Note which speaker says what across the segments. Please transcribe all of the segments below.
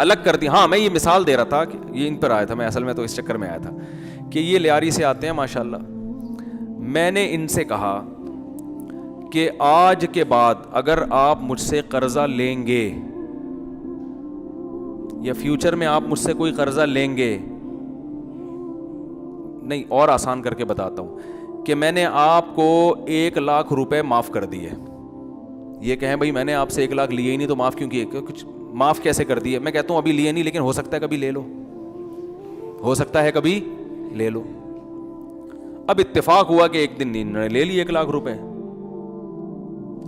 Speaker 1: الگ کر دیا. ہاں میں یہ مثال دے رہا تھا کہ یہ ان پر آیا تھا, میں اصل میں تو اس چکر میں آیا تھا کہ یہ لیاری سے آتے ہیں ماشاءاللہ. میں نے ان سے کہا کہ آج کے بعد اگر آپ مجھ سے قرضہ لیں گے یا فیوچر میں آپ مجھ سے کوئی قرضہ لیں گے, نہیں اور آسان کر کے بتاتا ہوں کہ میں نے آپ کو 1 لاکھ روپے معاف کر دیے. یہ کہیں بھائی میں نے آپ سے 1 لاکھ لیے ہی نہیں تو معاف کیوں کیے, کچھ معاف کیسے کر دیے؟ میں کہتا ہوں ابھی لیے نہیں, لیکن ہو سکتا ہے کبھی لے لو, ہو سکتا ہے کبھی لے لو. اب اتفاق ہوا کہ ایک دن انہوں نے لے لی 1 لاکھ روپے.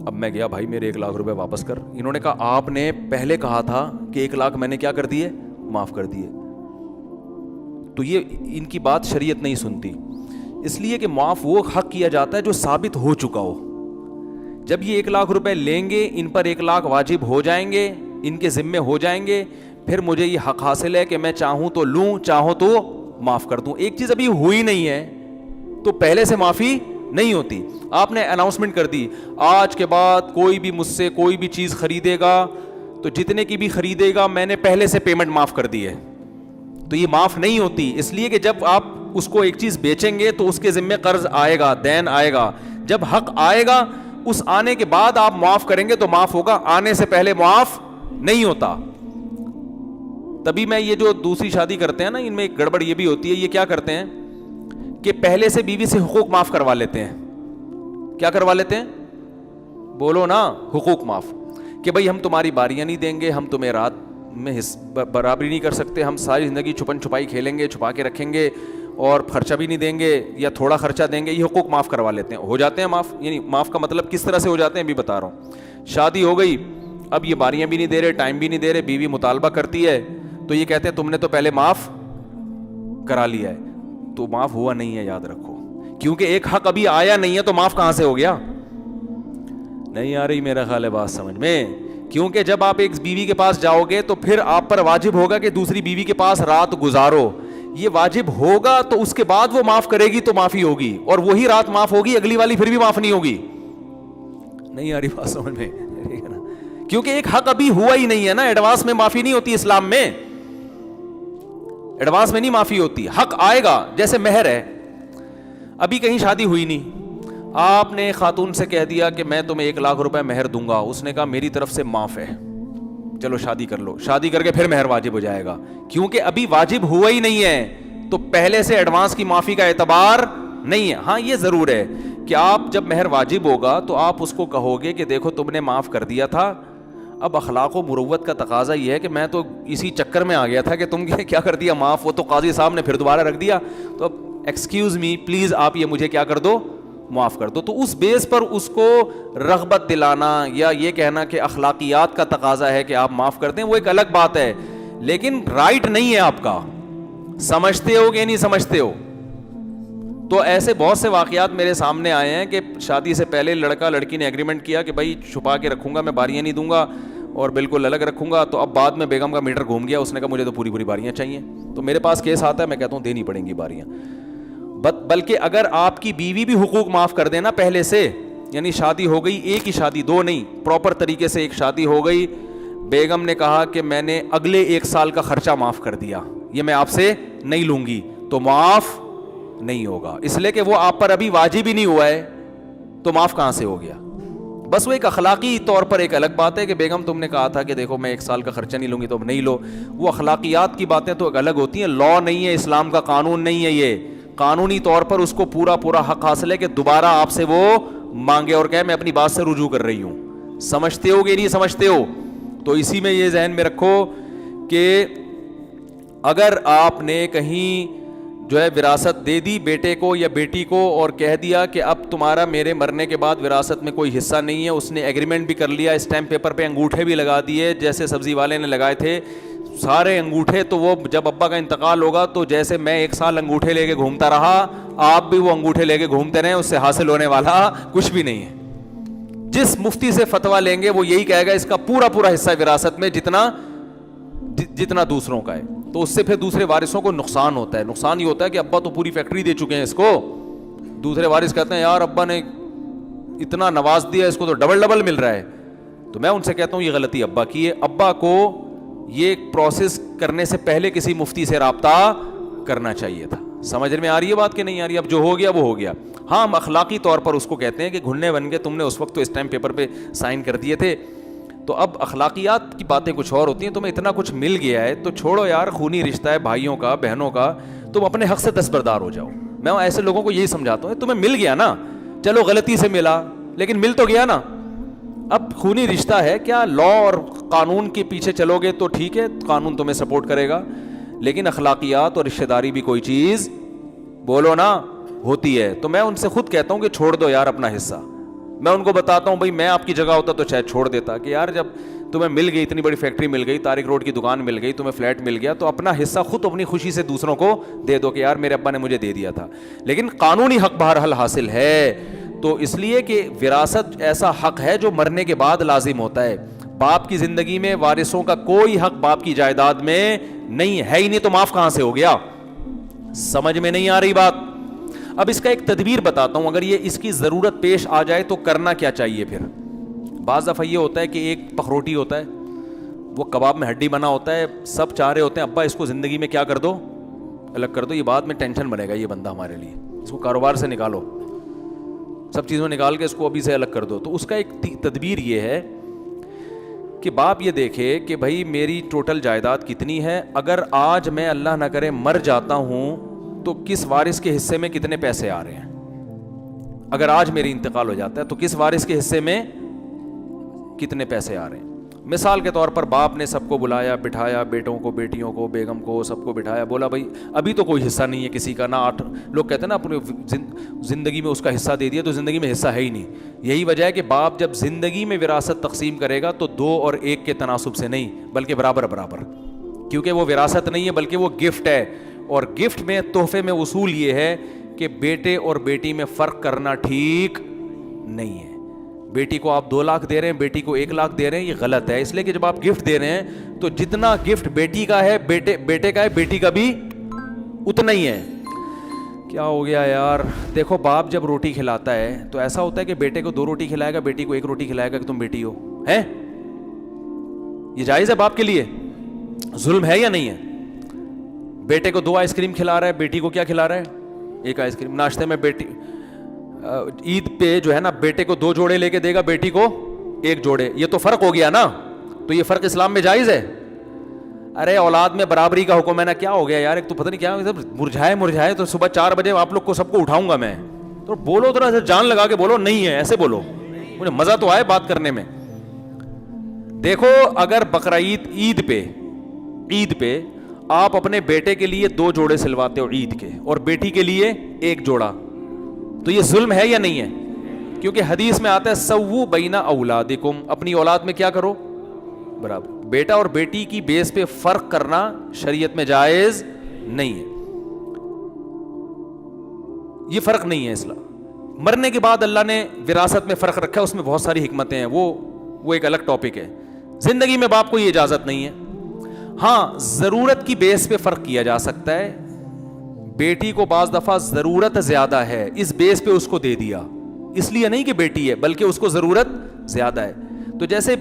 Speaker 1: اب میں گیا, بھائی میرے 1 لاکھ روپے واپس کر. انہوں نے کہا آپ نے پہلے کہا تھا کہ 1 لاکھ میں نے کیا کر دیے, معاف کر دیے. تو یہ ان کی بات شریعت نہیں سنتی, اس لیے کہ معاف وہ حق کیا جاتا ہے جو ثابت ہو چکا ہو. جب یہ 1 لاکھ روپے لیں گے, ان پر 1 لاکھ واجب ہو جائیں گے, ان کے ذمے ہو جائیں گے, پھر مجھے یہ حق حاصل ہے کہ میں چاہوں تو لوں, چاہوں تو معاف کر دوں. ایک چیز ابھی ہوئی نہیں ہے تو پہلے سے معافی نہیں ہوتی. آپ نے اناؤنسمنٹ کر دی آج کے بعد کوئی بھی مجھ سے کوئی بھی چیز خریدے گا تو جتنے کی بھی خریدے گا میں نے پہلے سے پیمنٹ معاف کر دی ہے, تو یہ معاف نہیں ہوتی. اس لیے کہ جب آپ اس کو ایک چیز بیچیں گے تو اس کے ذمے قرض آئے گا, دین آئے گا. جب حق آئے گا اس آنے کے بعد آپ معاف کریں گے تو معاف ہوگا, آنے سے پہلے معاف نہیں ہوتا. تبھی میں یہ جو دوسری شادی کرتے ہیں نا, ان میں ایک گڑبڑ یہ بھی ہوتی ہے, یہ کیا کرتے ہیں کہ پہلے سے بیوی سے حقوق معاف کروا لیتے ہیں. کیا کروا لیتے ہیں؟ بولو نا, حقوق معاف. کہ بھائی ہم تمہاری باریاں نہیں دیں گے, ہم تمہیں رات میں برابری نہیں کر سکتے, ہم ساری زندگی چھپن چھپائی کھیلیں گے, چھپا کے رکھیں گے اور خرچہ بھی نہیں دیں گے یا تھوڑا خرچہ دیں گے. یہ حقوق معاف کروا لیتے ہیں, ہو جاتے ہیں معاف. یعنی معاف کا مطلب کس طرح سے ہو جاتے ہیں بھی بتا رہا ہوں. شادی ہو گئی, اب یہ باریاں بھی نہیں دے رہے, ٹائم بھی نہیں دے رہے, بیوی مطالبہ کرتی ہے تو یہ کہتے ہیں تم نے تو پہلے معاف کرا لیا ہے. تو معاف ہوا نہیں ہے, یاد رکھو, کیونکہ ایک حق ابھی آیا نہیں ہے تو معاف کہاں سے ہو گیا. نہیں آ رہی میرا خیال ہے بات سمجھ میں. کیونکہ جب آپ ایک بیوی کے پاس جاؤ گے تو پھر آپ پر واجب ہوگا کہ دوسری بیوی کے پاس رات گزارو. یہ واجب ہوگا تو اس کے بعد وہ معاف کرے گی تو معافی ہوگی, اور وہی رات معاف ہوگی, اگلی والی پھر بھی معاف نہیں ہوگی. نہیں آ رہی بات سمجھ میں, کیونکہ ایک حق ابھی ہوا ہی نہیں ہے نا. ایڈوانس میں معافی نہیں ہوتی اسلام میں, ایڈوانس میں نہیں معافی ہوتی. حق آئے گا, جیسے مہر ہے, ابھی کہیں شادی ہوئی نہیں, آپ نے خاتون سے کہہ دیا کہ میں تمہیں 1 لاکھ روپے مہر دوں گا. اس نے کہا میری طرف سے معاف ہے, چلو شادی کر لو. شادی کر کے پھر مہر واجب ہو جائے گا, کیونکہ ابھی واجب ہوا ہی نہیں ہے تو پہلے سے ایڈوانس کی معافی کا اعتبار نہیں ہے. ہاں یہ ضرور ہے کہ آپ جب مہر واجب ہوگا تو آپ اس کو کہو گے کہ دیکھو تم نے معاف کر دیا تھا, اب اخلاق و مروت کا تقاضا یہ ہے کہ میں تو اسی چکر میں آ گیا تھا کہ تم کیا کر دیا معاف, وہ تو قاضی صاحب نے پھر دوبارہ رکھ دیا, تو اب ایکسکیوز می پلیز آپ یہ مجھے کیا کر دو, معاف کر دو. تو اس بیس پر اس کو رغبت دلانا یا یہ کہنا کہ اخلاقیات کا تقاضا ہے کہ آپ معاف کر دیں, وہ ایک الگ بات ہے, لیکن رائٹ نہیں ہے آپ کا. سمجھتے ہو کہ نہیں سمجھتے ہو؟ تو ایسے بہت سے واقعات میرے سامنے آئے ہیں کہ شادی سے پہلے لڑکا لڑکی نے ایگریمنٹ کیا کہ بھائی چھپا کے رکھوں گا, میں باریاں نہیں دوں گا اور بالکل الگ رکھوں گا, تو اب بعد میں بیگم کا میٹر گھوم گیا, اس نے کہا مجھے تو پوری پوری باریاں چاہیے. تو میرے پاس کیس آتا ہے, میں کہتا ہوں دینی پڑیں گی باریاں. بلکہ اگر آپ کی بیوی بھی حقوق معاف کر دینا پہلے سے, یعنی شادی ہو گئی, ایک ہی شادی, 2 نہیں, پراپر طریقے سے ایک شادی ہو گئی, بیگم نے کہا کہ میں نے اگلے 1 سال کا خرچہ معاف کر دیا, یہ میں آپ سے نہیں لوں گی, تو معاف نہیں ہوگا, اس لیے کہ وہ آپ پر ابھی واجب ہی نہیں ہوا ہے, تو معاف کہاں سے ہو گیا. بس وہ ایک اخلاقی طور پر ایک الگ بات ہے کہ بیگم تم نے کہا تھا کہ دیکھو میں 1 سال کا خرچہ نہیں لوں گی تو اب نہیں لو. وہ اخلاقیات کی باتیں تو ایک الگ ہوتی ہیں, لا نہیں ہے, اسلام کا قانون نہیں ہے, یہ قانونی طور پر اس کو پورا حق حاصل ہے کہ دوبارہ آپ سے وہ مانگے اور کہے میں اپنی بات سے رجوع کر رہی ہوں. سمجھتے ہو کہ نہیں سمجھتے ہو؟ تو اسی میں یہ ذہن میں رکھو کہ اگر آپ نے کہیں جو ہے وراثت دے دی بیٹے کو یا بیٹی کو اور کہہ دیا کہ اب تمہارا میرے مرنے کے بعد وراثت میں کوئی حصہ نہیں ہے, اس نے ایگریمنٹ بھی کر لیا, اسٹیمپ پیپر پہ انگوٹھے بھی لگا دیے جیسے سبزی والے نے لگائے تھے سارے انگوٹھے, تو وہ جب ابا کا انتقال ہوگا تو جیسے میں 1 سال انگوٹھے لے کے گھومتا رہا, آپ بھی وہ انگوٹھے لے کے گھومتے رہیں, اس سے حاصل ہونے والا کچھ بھی نہیں ہے. جس مفتی سے فتویٰ لیں گے وہ یہی کہے گا اس کا پورا حصہ وراثت میں جتنا دوسروں کا ہے, تو اس سے پھر دوسرے وارثوں کو نقصان ہوتا ہے. نقصان یہ ہوتا ہے کہ ابا تو پوری فیکٹری دے چکے ہیں اس کو, دوسرے وارث کہتے ہیں یار ابا نے اتنا نواز دیا اس کو تو ڈبل مل رہا ہے. تو میں ان سے کہتا ہوں یہ غلطی ابا کی ہے, ابا کو یہ پروسیس کرنے سے پہلے کسی مفتی سے رابطہ کرنا چاہیے تھا. سمجھ میں آ رہی ہے بات کہ نہیں آ رہی؟ اب جو ہو گیا وہ ہو گیا. ہاں ہم اخلاقی طور پر اس کو کہتے ہیں کہ گھننے بن گئے, تم نے اس وقت تو اسٹیمپ پیپر پہ سائن کر دیے تھے, تو اب اخلاقیات کی باتیں کچھ اور ہوتی ہیں. تمہیں اتنا کچھ مل گیا ہے تو چھوڑو یار, خونی رشتہ ہے بھائیوں کا بہنوں کا, تم اپنے حق سے دستبردار ہو جاؤ. میں ایسے لوگوں کو یہی سمجھاتا ہوں, تمہیں مل گیا نا, چلو غلطی سے ملا لیکن مل تو گیا نا. اب خونی رشتہ ہے, کیا لا اور قانون کے پیچھے چلو گے تو ٹھیک ہے, قانون تمہیں سپورٹ کرے گا, لیکن اخلاقیات اور رشتہ داری بھی کوئی چیز بولو نا ہوتی ہے. تو میں ان سے خود کہتا ہوں کہ چھوڑ دو یار اپنا حصہ. میں ان کو بتاتا ہوں, بھائی میں آپ کی جگہ ہوتا تو شاید چھوڑ دیتا کہ یار جب تمہیں مل گئی, اتنی بڑی فیکٹری مل گئی, طارق روڈ کی دکان مل گئی, تمہیں فلیٹ مل گیا, تو اپنا حصہ خود اپنی خوشی سے دوسروں کو دے دو کہ یار میرے ابا نے مجھے دے دیا تھا. لیکن قانونی حق بہرحال حاصل ہے, تو اس لیے کہ وراثت ایسا حق ہے جو مرنے کے بعد لازم ہوتا ہے. باپ کی زندگی میں وارثوں کا کوئی حق باپ کی جائیداد میں نہیں ہے ہی نہیں, تو معاف کہاں سے ہو گیا؟ سمجھ میں نہیں آ رہی بات؟ اب اس کا ایک تدبیر بتاتا ہوں, اگر یہ اس کی ضرورت پیش آ جائے تو کرنا کیا چاہیے پھر. بعض دفعہ یہ ہوتا ہے کہ ایک پخروٹی ہوتا ہے, وہ کباب میں ہڈی بنا ہوتا ہے, سب چاہ رہے ہوتے ہیں ابا اس کو زندگی میں کیا کر دو, الگ کر دو, یہ بعد میں ٹینشن بنے گا یہ بندہ ہمارے لیے, اس کو کاروبار سے نکالو, سب چیزوں نکال کے اس کو ابھی سے الگ کر دو. تو اس کا ایک تدبیر یہ ہے کہ باپ یہ دیکھے کہ بھائی میری ٹوٹل جائیداد کتنی ہے, اگر آج میں اللہ نہ کرے مر جاتا ہوں تو کس وارث کے حصے میں کتنے پیسے آ رہے ہیں. اگر آج میری انتقال ہو جاتا ہے تو کس وارث کے حصے میں کتنے پیسے آ رہے ہیں. مثال کے طور پر باپ نے سب کو بلایا, بٹھایا, بیٹوں کو, بیٹیوں کو, بیگم کو, سب کو بٹھایا, بولا بھائی ابھی تو کوئی حصہ نہیں ہے کسی کا, نہ 8 لوگ کہتے ہیں نا اپنے زندگی میں اس کا حصہ دے دیا تو زندگی میں حصہ ہے ہی نہیں. یہی وجہ ہے کہ باپ جب زندگی میں وراثت تقسیم کرے گا تو 2 اور 1 کے تناسب سے نہیں بلکہ برابر برابر, کیونکہ وہ وراثت نہیں ہے بلکہ وہ گفٹ ہے. اور گفٹ میں, تحفے میں اصول یہ ہے کہ بیٹے اور بیٹی میں فرق کرنا ٹھیک نہیں ہے. بیٹی کو آپ 2 لاکھ دے رہے ہیں, بیٹی کو 1 لاکھ دے رہے ہیں, یہ غلط ہے. اس لیے کہ جب آپ گفٹ دے رہے ہیں تو جتنا گفٹ بیٹی کا ہے بیٹے کا ہے, بیٹی کا بھی اتنا ہی ہے. کیا ہو گیا یار؟ دیکھو باپ جب روٹی کھلاتا ہے تو ایسا ہوتا ہے کہ بیٹے کو 2 روٹی کھلائے گا, بیٹی کو 1 روٹی کھلائے گا کہ تم بیٹی ہو, ہے یہ جائز ہے باپ کے لیے؟ ظلم ہے یا نہیں ہے؟ بیٹے کو 2 آئس کریم کھلا رہا ہے, بیٹی کو کیا کھلا رہا ہے؟ 1 آئس کریم. ناشتے میں بیٹی عید پہ جو ہے نا بیٹے کو 2 جوڑے لے کے دے گا, بیٹی کو 1 جوڑے. یہ تو فرق ہو گیا نا, تو یہ فرق اسلام میں جائز ہے؟ ارے اولاد میں برابری کا حکم ہے نا, کیا ہو گیا یار؟ ایک تو پتہ نہیں کیا مرجھائے تو صبح 4 بجے آپ لوگ کو سب کو اٹھاؤں گا میں, تو بولو ذرا جان لگا کے بولو, نہیں ہے ایسے بولو, مجھے مزہ تو آئے بات کرنے میں. دیکھو اگر بقرعید عید پہ آپ اپنے بیٹے کے لیے 2 جوڑے سلواتے ہو عید کے, اور بیٹی کے لیے 1 جوڑا, تو یہ ظلم ہے یا نہیں ہے؟ کیونکہ حدیث میں آتا ہے سووا بین اولادکم, اپنی اولاد میں کیا کرو برابر. بیٹا اور بیٹی کی بیس پہ فرق کرنا شریعت میں جائز نہیں ہے, یہ فرق نہیں ہے اسلام. مرنے کے بعد اللہ نے وراثت میں فرق رکھا ہے, اس میں بہت ساری حکمتیں ہیں, وہ ایک الگ ٹاپک ہے. زندگی میں باپ کو یہ اجازت نہیں ہے. ہاں ضرورت کی بیس پہ فرق کیا جا سکتا ہے. بیٹی کو بعض دفعہ ضرورت زیادہ ہے, اس بیس پہ اس کو دے دیا, اس لیے نہیں کہ بیٹی ہے بلکہ اس کو ضرورت زیادہ ہے. تو جیسے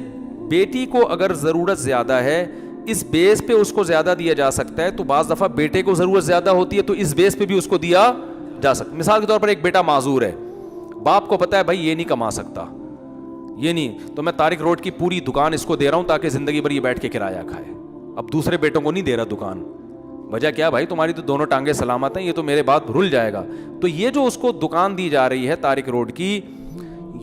Speaker 1: بیٹی کو اگر ضرورت زیادہ ہے اس بیس پہ اس کو زیادہ دیا جا سکتا ہے, تو بعض دفعہ بیٹے کو ضرورت زیادہ ہوتی ہے تو اس بیس پہ بھی اس کو دیا جا سکتا. مثال کے طور پر ایک بیٹا معذور ہے, باپ کو پتا ہے بھائی یہ نہیں کما سکتا, یہ نہیں, تو میں طارق روڈ کی پوری دکان اس کو دے رہا ہوں تاکہ زندگی بھر یہ بیٹھ کے کرایہ کھائے. اب دوسرے بیٹوں کو نہیں دے رہا دکان, وجہ کیا بھائی؟ تمہاری تو دونوں ٹانگیں سلامت ہیں, یہ تو میرے بعد رل جائے گا. تو یہ جو اس کو دکان دی جا رہی ہے طارق روڈ کی,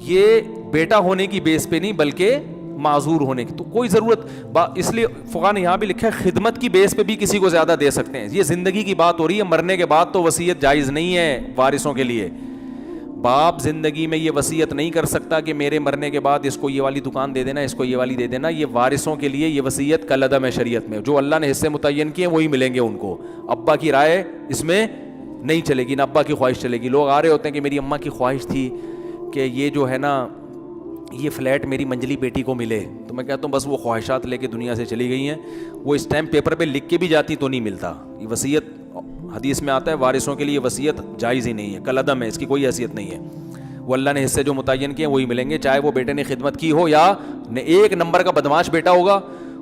Speaker 1: یہ بیٹا ہونے کی بیس پہ نہیں بلکہ معذور ہونے کی. تو کوئی ضرورت, اس لیے فقہا نے یہاں بھی لکھا ہے خدمت کی بیس پہ بھی کسی کو زیادہ دے سکتے ہیں. یہ زندگی کی بات ہو رہی ہے, مرنے کے بعد تو وصیت جائز نہیں ہے وارثوں کے لیے. باپ زندگی میں یہ وصیت نہیں کر سکتا کہ میرے مرنے کے بعد اس کو یہ والی دکان دے دینا, اس کو یہ والی دے دینا. یہ وارثوں کے لیے یہ وصیت کالعدم ہے شریعت میں. جو اللہ نے حصے متعین کیے وہی ملیں گے ان کو. ابا کی رائے اس میں نہیں چلے گی, نہ ابا کی خواہش چلے گی. لوگ آ رہے ہوتے ہیں کہ میری اماں کی خواہش تھی کہ یہ جو ہے نا یہ فلیٹ میری منجلی بیٹی کو ملے, تو میں کہتا ہوں بس وہ خواہشات لے کے دنیا سے چلی گئی ہیں. وہ اسٹیمپ پیپر پہ لکھ کے بھی جاتی تو نہیں ملتا. یہ وصیت حدیث میں آتا ہے وارثوں کے لیے وصیت جائز ہی نہیں ہے, کالعدم ہے, اس کی کوئی حیثیت نہیں ہے. وہ اللہ نے حصے جو متعین کیے وہی ملیں گے, چاہے وہ بیٹے نے خدمت کی ہو یا ایک نمبر کا بدماش بیٹا ہوگا,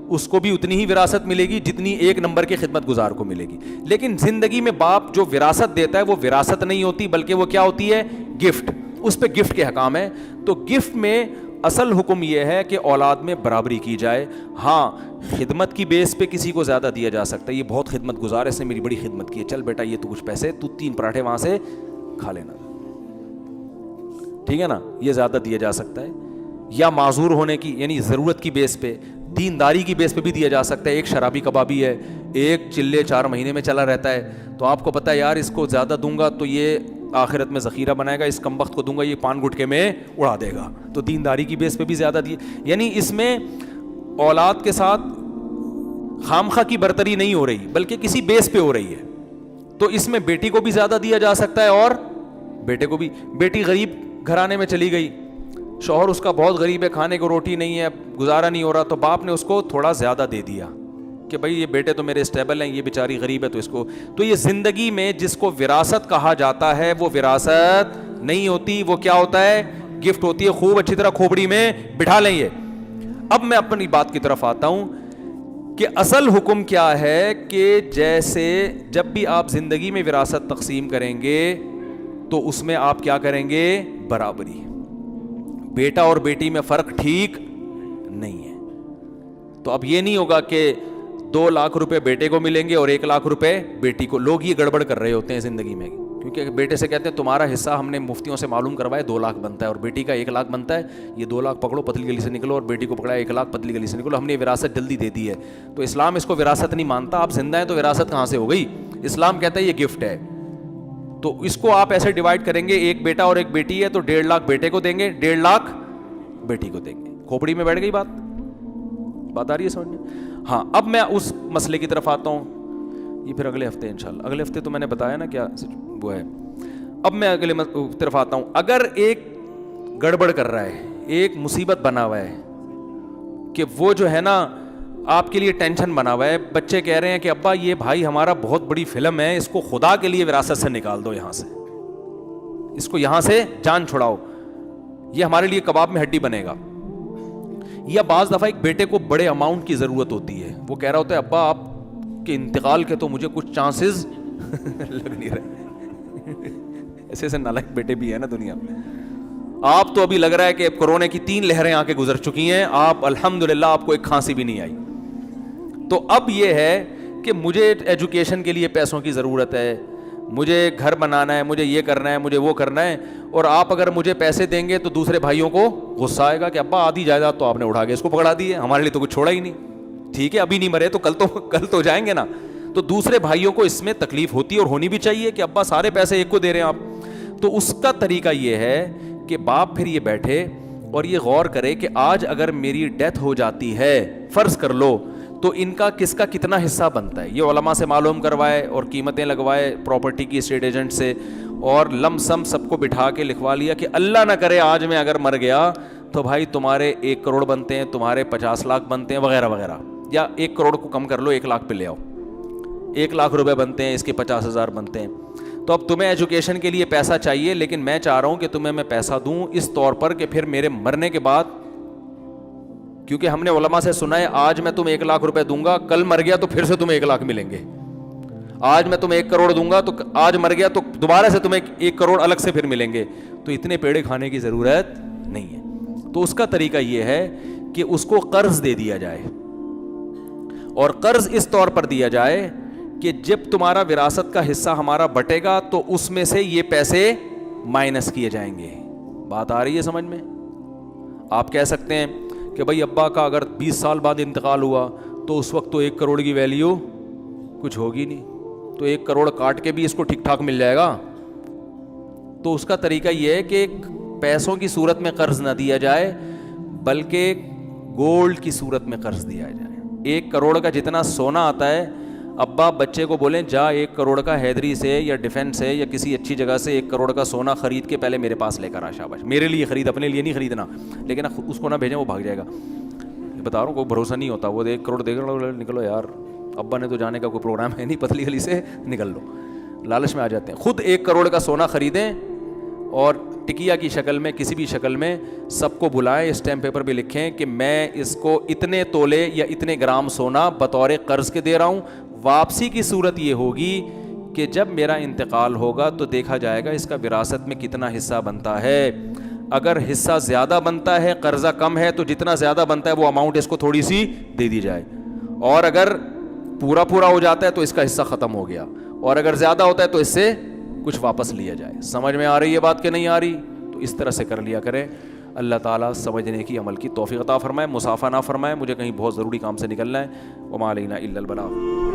Speaker 1: اس کو بھی اتنی ہی وراثت ملے گی جتنی ایک نمبر کے خدمت گزار کو ملے گی. لیکن زندگی میں باپ جو وراثت دیتا ہے وہ وراثت نہیں ہوتی بلکہ وہ کیا ہوتی ہے؟ گفٹ. اس پہ گفٹ کے حکام ہے. تو گفٹ میں اصل حکم یہ ہے کہ اولاد میں برابری کی جائے. ہاں خدمت کی بیس پہ کسی کو زیادہ دیا جا سکتا ہے, یہ بہت خدمت گزار ہے, اس نے میری بڑی خدمت کی ہے, چل بیٹا یہ تو کچھ پیسے, تو 3 پراٹھے وہاں سے کھا لینا, ٹھیک ہے نا, یہ زیادہ دیا جا سکتا ہے. یا معذور ہونے کی یعنی ضرورت کی بیس پہ, دینداری کی بیس پہ بھی دیا جا سکتا ہے. ایک شرابی کبابی ہے, ایک چلے 4 مہینے میں چلا رہتا ہے, تو آپ کو پتہ ہے یار اس کو زیادہ دوں گا تو یہ آخرت میں ذخیرہ بنائے گا, اس کمبخت کو دوں گا یہ پان گٹکے میں اڑا دے گا, تو دینداری کی بیس پہ بھی زیادہ دیے. یعنی اس میں اولاد کے ساتھ خامخواہ کی برتری نہیں ہو رہی بلکہ کسی بیس پہ ہو رہی ہے. تو اس میں بیٹی کو بھی زیادہ دیا جا سکتا ہے اور بیٹے کو بھی. بیٹی غریب گھرانے میں چلی گئی, شوہر اس کا بہت غریب ہے, کھانے کو روٹی نہیں ہے, گزارا نہیں ہو رہا, تو باپ نے اس کو تھوڑا زیادہ دے دیا کہ بھائی یہ بیٹے تو میرے اسٹیبل ہیں, یہ بیچاری غریب ہے, تو اس کو. تو یہ زندگی میں جس کو وراثت کہا جاتا ہے وہ وراثت نہیں ہوتی, وہ کیا ہوتا ہے؟ گفٹ ہوتی ہے. خوب اچھی طرح کھوپڑی میں بٹھا لیں یہ. اب میں اپنی بات کی طرف آتا ہوں کہ اصل حکم کیا ہے کہ جیسے جب بھی آپ زندگی میں وراثت تقسیم کریں گے تو اس میں آپ کیا کریں گے؟ برابری. بیٹا اور بیٹی میں فرق ٹھیک نہیں ہے. تو اب یہ نہیں ہوگا کہ 2 لاکھ روپے بیٹے کو ملیں گے اور 1 لاکھ روپے بیٹی کو. لوگ یہ گڑبڑ کر رہے ہوتے ہیں زندگی میں, کیونکہ بیٹے سے کہتے ہیں تمہارا حصہ ہم نے مفتیوں سے معلوم کروایا 2 لاکھ بنتا ہے, اور بیٹی کا 1 لاکھ بنتا ہے, یہ 2 لاکھ پکڑو پتلی گلی سے نکلو, اور بیٹی کو پکڑا 1 لاکھ پتلی گلی سے نکلو, ہم نے وراثت جلدی دے دی ہے. تو اسلام اس کو وراثت نہیں مانتا. آپ زندہ ہیں تو وراثت کہاں سے ہو گئی؟ اسلام کہتا ہے یہ گفٹ ہے. تو اس کو آپ ایسے ڈیوائڈ کریں گے, ایک بیٹا اور ایک بیٹی ہے تو 1.5 لاکھ بیٹے کو دیں گے, 1.5 لاکھ بیٹی کو دیں گے. کھوپڑی میں بیٹھ گئی بات آ رہی ہے سمجھ میں؟ ہاں اب میں اس مسئلے کی طرف آتا ہوں, یہ پھر اگلے ہفتے انشاءاللہ. اگلے ہفتے تو میں نے بتایا نا کیا وہ ہے. اب میں اگلے طرف آتا ہوں. اگر ایک گڑبڑ کر رہا ہے, ایک مصیبت بنا ہوا ہے کہ وہ جو ہے نا آپ کے لیے ٹینشن بنا ہوا ہے, بچے کہہ رہے ہیں کہ ابا یہ بھائی ہمارا بہت بڑی فلم ہے, اس کو خدا کے لیے وراثت سے نکال دو, یہاں سے اس کو یہاں سے جان چھڑاؤ, یہ ہمارے لیے کباب میں ہڈی بنے گا. یا بعض دفعہ ایک بیٹے کو بڑے اماؤنٹ کی ضرورت ہوتی ہے, وہ کہہ رہا ہوتا ہے ابا آپ کے انتقال کے تو مجھے کچھ چانسز لگ نہیں رہے. ایسے نالائق بیٹے بھی ہیں نا دنیا میں. آپ تو ابھی لگ رہا ہے کہ کورونا کی 3 لہریں آ کے گزر چکی ہیں, آپ الحمدللہ آپ کو ایک کھانسی بھی نہیں آئی. تو اب یہ ہے کہ مجھے ایجوکیشن کے لیے پیسوں کی ضرورت ہے, مجھے گھر بنانا ہے, مجھے یہ کرنا ہے, مجھے وہ کرنا ہے, اور آپ اگر مجھے پیسے دیں گے تو دوسرے بھائیوں کو غصہ آئے گا کہ ابا آدھی جائیداد تو آپ نے اٹھا کے اس کو پکڑا دی ہے, ہمارے لیے تو کچھ چھوڑا ہی نہیں. ٹھیک ہے ابھی نہیں مرے تو کل تو جائیں گے نا. تو دوسرے بھائیوں کو اس میں تکلیف ہوتی ہے اور ہونی بھی چاہیے کہ ابا سارے پیسے ایک کو دے رہے ہیں آپ. تو اس کا طریقہ یہ ہے کہ باپ پھر یہ بیٹھے اور یہ غور کرے کہ آج اگر میری ڈیتھ ہو جاتی ہے, فرض کر لو, تو ان کا کس کا کتنا حصہ بنتا ہے, یہ علماء سے معلوم کروائے اور قیمتیں لگوائے پراپرٹی کی اسٹیٹ ایجنٹ سے, اور لم سم سب کو بٹھا کے لکھوا لیا کہ اللہ نہ کرے آج میں اگر مر گیا تو بھائی تمہارے 1 کروڑ بنتے ہیں, تمہارے 50 لاکھ بنتے ہیں وغیرہ وغیرہ, یا 1 کروڑ کو کم کر لو 1 لاکھ پہ لے آؤ, 1 لاکھ روپے بنتے ہیں, اس کے 50,000 بنتے ہیں. تو اب تمہیں ایجوکیشن کے لیے پیسہ چاہیے, لیکن میں چاہ رہا ہوں کہ تمہیں میں پیسہ دوں اس طور پر کہ پھر میرے مرنے کے بعد, کیونکہ ہم نے علماء سے سنا ہے آج میں تمہیں 1 لاکھ روپے دوں گا, کل مر گیا تو پھر سے تمہیں 1 لاکھ ملیں گے. آج میں تمہیں 1 کروڑ دوں گا تو آج مر گیا تو دوبارہ سے تمہیں 1 کروڑ الگ سے پھر ملیں گے. تو اتنے پیڑے کھانے کی ضرورت نہیں ہے. تو اس کا طریقہ یہ ہے کہ اس کو قرض دے دیا جائے, اور قرض اس طور پر دیا جائے کہ جب تمہارا وراثت کا حصہ ہمارا بٹے گا تو اس میں سے یہ پیسے مائنس کیے جائیں گے. بات آ رہی ہے سمجھ میں؟ آپ کہہ سکتے ہیں کہ بھائی ابا کا اگر 20 سال بعد انتقال ہوا تو اس وقت تو 1 کروڑ کی ویلیو کچھ ہوگی نہیں, تو 1 کروڑ کاٹ کے بھی اس کو ٹھیک ٹھاک مل جائے گا. تو اس کا طریقہ یہ ہے کہ پیسوں کی صورت میں قرض نہ دیا جائے بلکہ گولڈ کی صورت میں قرض دیا جائے. 1 کروڑ کا جتنا سونا آتا ہے, ابا بچے کو بولیں جا 1 کروڑ کا حیدری سے یا ڈیفینس سے یا کسی اچھی جگہ سے 1 کروڑ کا سونا خرید کے پہلے میرے پاس لے کر آ. شاباش, میرے لیے خرید, اپنے لیے نہیں خریدنا, لیکن اس کو نہ بھیجیں, وہ بھاگ جائے گا. بتا رہا ہوں کوئی بھروسہ نہیں ہوتا, وہ 1 کروڑ دے کر نکلو یار, ابا نے تو جانے کا کوئی پروگرام ہے نہیں, پتلی گلی سے نکل لو, لالچ میں آ جاتے ہیں. خود 1 کروڑ کا سونا خریدیں اور ٹکیا کی شکل میں کسی بھی شکل میں سب کو بلائیں, اسٹیمپ پیپر پہ لکھیں کہ میں اس کو اتنے تولے یا اتنے گرام سونا بطور قرض کے دے رہا ہوں. واپسی کی صورت یہ ہوگی کہ جب میرا انتقال ہوگا تو دیکھا جائے گا اس کا وراثت میں کتنا حصہ بنتا ہے. اگر حصہ زیادہ بنتا ہے, قرضہ کم ہے, تو جتنا زیادہ بنتا ہے وہ اماؤنٹ اس کو تھوڑی سی دے دی جائے, اور اگر پورا ہو جاتا ہے تو اس کا حصہ ختم ہو گیا, اور اگر زیادہ ہوتا ہے تو اس سے کچھ واپس لیا جائے. سمجھ میں آ رہی ہے بات کہ نہیں آ رہی؟ تو اس طرح سے کر لیا کریں. اللہ تعالیٰ سمجھنے کی عمل کی توفیق عطا فرمائے, مسافہ نہ فرمائے. مجھے کہیں بہت ضروری کام سے نکلنا ہے. وما علینا الا البلاغ.